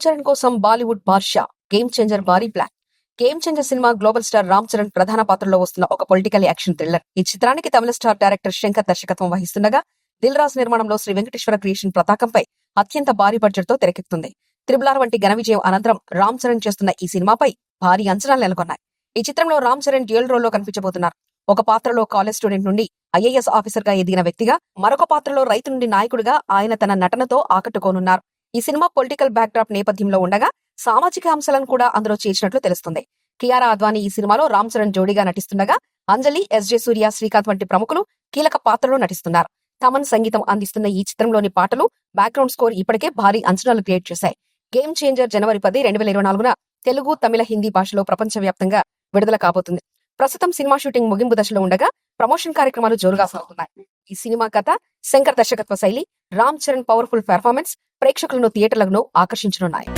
చరణ్ కోసం Bollywood Badshah game changer భారీ plan. Game changer cinema global star Ram Charan ప్రధాన పాత్రలో వస్తున్న ఒక పొలిటికల్ యాక్షన్ థ్రిల్లర్. ఈ చిత్రానికి తమిళ స్టార్ డైరెక్టర్ శంకర్ దర్శకత్వం వహిస్తుండగా దిల్ రాజు నిర్మాణంలో శ్రీ వెంకటేశ్వర క్రియేషన్ పతాకంపై అత్యంత భారీ బడ్జెట్ తో తెరకెక్కుతుంది. త్రిబుల్ ఆర్ వంటి ఘన విజయం అనంతరం రామ్ చరణ్ చేస్తున్న ఈ సినిమాపై భారీ అంచనాలు నెలకొన్నాయి. ఈ చిత్రంలో రామ్ చరణ్ డ్యూయల్ రోల్ లో కనిపించబోతున్నారు. ఒక పాత్రలో కాలేజ్ స్టూడెంట్ నుండి ఐఏఎస్ ఆఫీసర్ గా ఎదిగిన వ్యక్తిగా, మరొక పాత్రలో రైతు నుండి నాయకుడిగా ఆయన తన నటనతో ఆకట్టుకోనున్నారు. ఈ సినిమా పొలిటికల్ బ్యాక్ డ్రాప్ నేపథ్యంలో ఉండగా సామాజిక అంశాలను కూడా అందులో చేర్చినట్లు తెలుస్తుంది. కియారా అద్వానీ ఈ సినిమాలో రామ్ చరణ్ జోడీగా నటిస్తుండగా అంజలి, ఎస్జే సూర్య, శ్రీకాంత్ వంటి ప్రముఖులు కీలక పాత్రలో నటిస్తున్నారు. తమన్ సంగీతం అందిస్తున్న ఈ చిత్రంలోని పాటలు, బ్యాక్గ్రౌండ్ స్కోర్ ఇప్పటికే భారీ అంచనాలు క్రియేట్ చేశాయి. గేమ్ చేంజర్ జనవరి 10, 2024 తెలుగు, తమిళ, హిందీ భాషలో ప్రపంచవ్యాప్తంగా విడుదల కాబోతుంది. ప్రస్తుతం సినిమా షూటింగ్ ముగింపు దశలో ఉండగా ప్రమోషన్ కార్యక్రమాలు జోరుగా సాగుతున్నాయి. ఈ సినిమా కథ, శంకర్ దర్శకత్వ శైలి, రామ్ చరణ్ పవర్ఫుల్ పెర్ఫార్మెన్స్ ప్రేక్షకులను థియేటర్లను ఆకర్షించనున్నాయి.